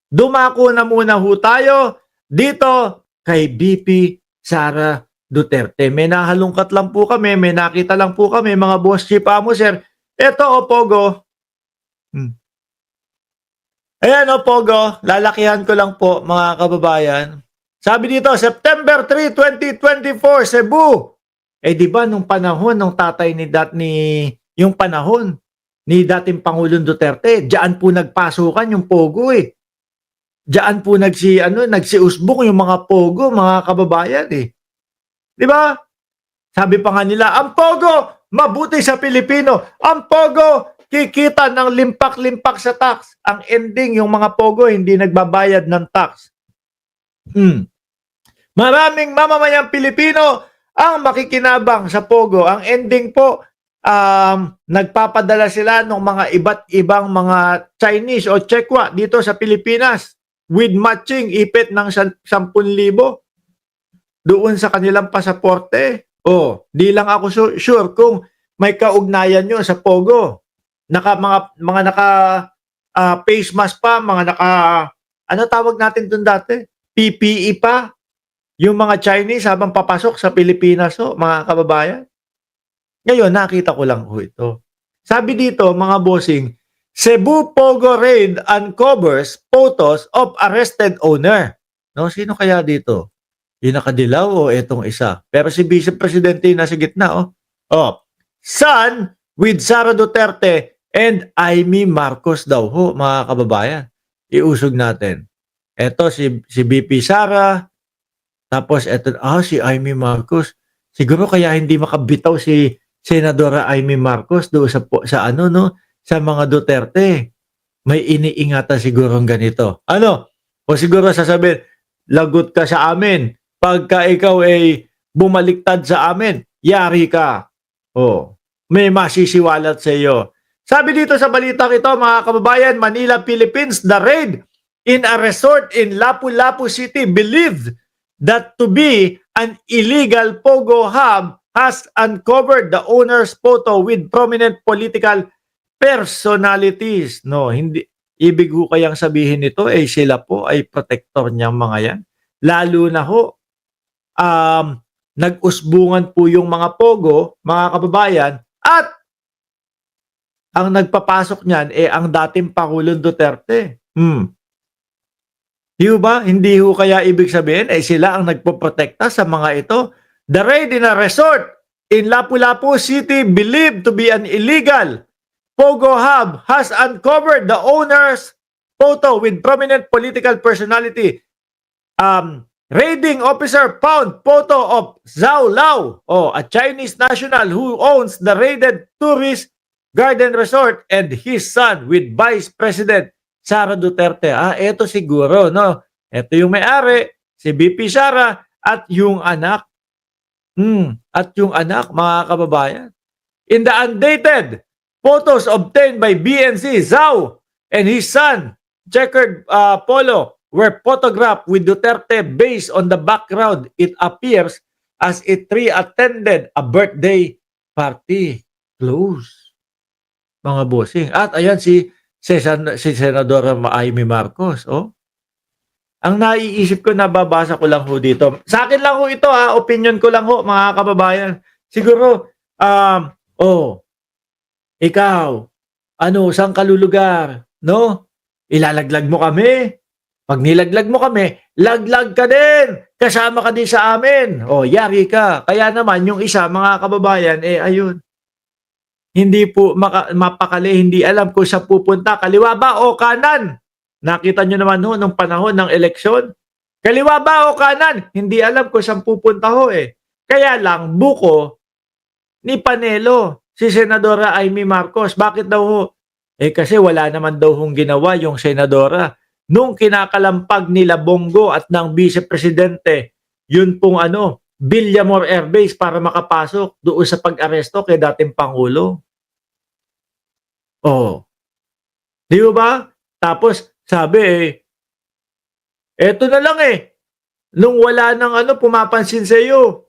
Dumako na muna ho tayo dito kay BP Sara Duterte. May nahalungkat lang po kami, may nakita lang po kami mga boss chief amo sir. Ito o Pogo. Ayan o Pogo, lalakihan ko lang po mga kababayan. Sabi dito, September 3, 2024, Cebu. Di ba nung panahon ng tatay yung panahon ni dating Pangulong Duterte, diyan po nagpasukan yung Pogo eh. Diyan po nagsiusbong yung mga Pogo, mga kababayan eh. Di ba? Sabi pa nga nila, ang Pogo, mabuti sa Pilipino. Ang Pogo, kikita ng limpak-limpak sa tax. Ang ending, yung mga Pogo, hindi nagbabayad ng tax. Maraming mamamayang Pilipino ang makikinabang sa Pogo. Ang ending po, nagpapadala sila ng mga iba't ibang mga Chinese o Chekwa dito sa Pilipinas with matching ipit ng 10,000 doon sa kanilang pasaporte. Di lang ako sure kung may kaugnayan nyo sa Pogo. Mga naka face mask pa, mga naka ano tawag natin doon dati? PPE pa. Yung mga Chinese habang papasok sa Pilipinas mga kababayan. Ngayon, nakita ko lang ito. Sabi dito, mga bossing, Cebu Pogo raid uncovers photos of arrested owner. No, sino kaya dito? Yung nakadilaw o itong isa? Pero si Vice Presidente nasa gitna son with Sara Duterte and Amy Marcos daw mga kababayan. Iusog natin. Ito si BP Sara, tapos ito si Amy Marcos. Siguro kaya hindi makabitaw si Senadora Amy Marcos doon sa mga Duterte. May iniingatan siguro ganito. O siguro sasabihin, lagot ka sa amin. Pagka ikaw ay bumaliktad sa amin, yari ka. May masisiwalat sa iyo. Sabi dito sa balitang ito, mga kababayan, Manila, Philippines, the raid in a resort in Lapu-Lapu City believed that to be an illegal Pogo hub has uncovered the owner's photo with prominent political personalities. No, hindi. Ibig ko kayang sabihin nito sila po ay protector niyang mga yan. Lalo na nag-usbungan po yung mga Pogo, mga kababayan, at ang nagpapasok niyan ang dating Pangulong Duterte. Di ba? Hindi kaya ibig sabihin sila ang nagpoprotekta sa mga ito. The raid in a resort in Lapu-Lapu City believed to be an illegal Pogo hub has uncovered the owner's photo with prominent political personality. Raiding officer found photo of Zhao Lao, a Chinese national who owns the raided tourist garden resort, and his son with Vice President Sara Duterte. Ito siguro, no? Ito yung may-ari, si BP Sara, at yung anak. At yung anak, mga kababayan. In the undated photos obtained by BNC, Zhao and his son, checkered polo, were photographed with Duterte based on the background. It appears as if three attended a birthday party. Close. Mga bossing. At ayan si Senadora Amy Marcos. Ang naiisip ko, nababasa ko lang dito. Sa akin lang ito opinion ko lang mga kababayan. Siguro, ikaw, saan ka lulugar? No? Ilalaglag mo kami? Pag nilaglag mo kami, laglag ka din. Kasama ka din sa amin. Yari ka. Kaya naman, yung isa, mga kababayan, ayun. Hindi po mapakali, hindi alam kung saan pupunta. Kaliwa ba o kanan? Nakita nyo naman nung panahon ng eleksyon. Kaliwa ba o kanan? Hindi alam kung saan pupunta Kaya lang, buko ni Panelo, si Senadora Amy Marcos. Bakit daw kasi wala naman daw ginawa yung senadora. Nung kinakalampag nila Bongo at ng Vice Presidente, yun pong Villamor Air Base para makapasok doon sa pag-aresto kay dating Pangulo. Di ba? Tapos sabi eto na lang nung wala nang pumapansin sa iyo,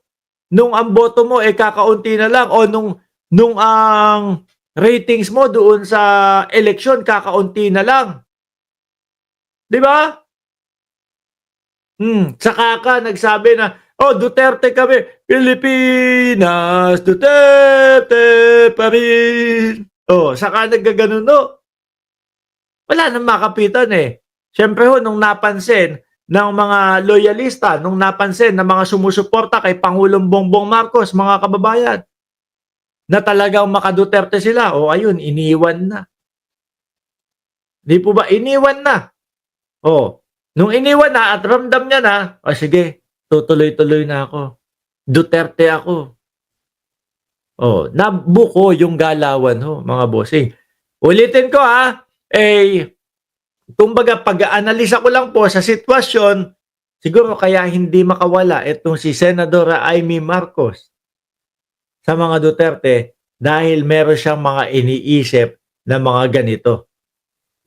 nung ang boto mo kakaunti na lang, o nung ang ratings mo doon sa eleksyon kakaunti na lang. 'Di ba? Saka ka nagsabi na, "Oh, Duterte kami, Pilipinas, Duterte pa rin." Oh, saka naggaganon, 'no? Wala nang makapitan, eh. Siyempre ho nung napansin ng mga loyalista, nung napansin ng mga sumusuporta kay Pangulong Bongbong Marcos, mga kababayan, na talagang maka-Duterte sila, o ayun, iniwan na. 'Di po ba, iniwan na. Oh, nung iniwan na at ramdam niya na, "O sige, tutuloy-tuloy na ako. Duterte ako." Oh, nabuko yung galawan ho, mga bossing. Ulitin ko, ha, eh, kumbaga pag-aanalisa ko lang po sa sitwasyon, siguro kaya hindi makawala itong si Senadora Amy Marcos sa mga Duterte dahil meron siyang mga iniisip na mga ganito,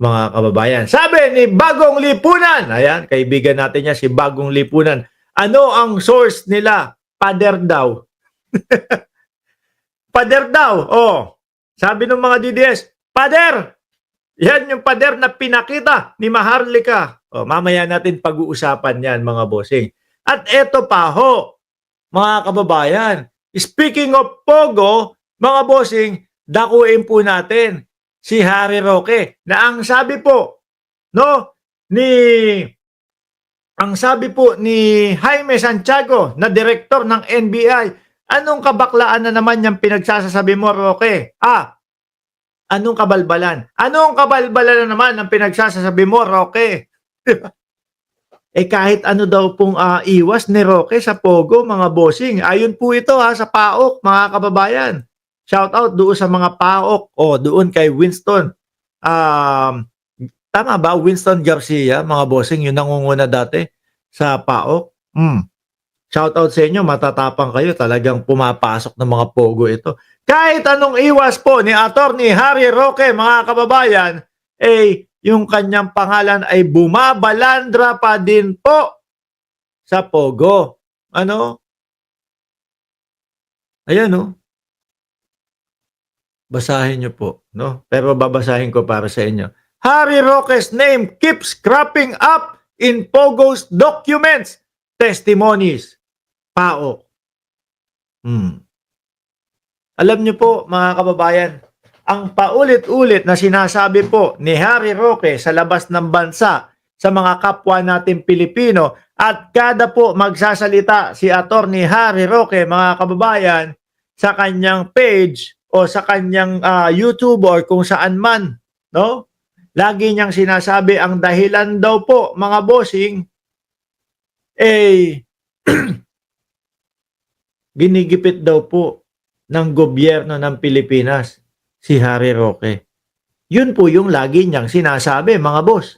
mga kababayan. Sabi ni Bagong Lipunan, ayan, kaibigan natin niya si Bagong Lipunan. Ano ang source nila? Pader daw. Pader daw. Oh, sabi ng mga DDS, pader. Yan yung pader na pinakita ni Maharlika. Oh, mamaya natin pag-uusapan yan, mga bossing. At eto pa ho, mga kababayan. Speaking of Pogo, mga bossing, dakuin po natin si Harry Roque na ang sabi po, no, ang sabi po ni Jaime Santiago na direktor ng NBI, anong kabaklaan na naman yung pinagsasasabi mo, Roque? Anong kabalbalan? Anong kabalbalan na naman ang pinagsasasabi mo, Roque? Eh kahit ano daw pong iwas ni Roque sa Pogo, mga bossing. Ayon po ito sa PAOK, mga kababayan. Shout out doon sa mga PAOK o doon kay Winston. Tama ba? Winston Garcia, mga bossing, yun nangunguna dati sa PAOK. Shout out sa inyo, matatapang kayo. Talagang pumapasok ng mga Pogo ito. Kahit anong iwas po ni Attorney Harry Roque, mga kababayan, eh yung kanyang pangalan ay bumabalandra pa din po sa Pogo. Ano? Ayan, no? Basahin nyo po, no? Pero babasahin ko para sa inyo. Harry Roque's name keeps cropping up in Pogo's documents, testimonies. PAOK. Alam nyo po, mga kababayan, ang paulit-ulit na sinasabi po ni Harry Roque sa labas ng bansa sa mga kapwa natin Pilipino at kada po magsasalita si Attorney Harry Roque, mga kababayan, sa kanyang page o sa kanyang YouTube or kung saan man, no? Lagi niyang sinasabi ang dahilan daw po, mga bossing, ginigipit daw po ng gobyerno ng Pilipinas si Harry Roque. Yun po yung lagi niyang sinasabi, mga boss.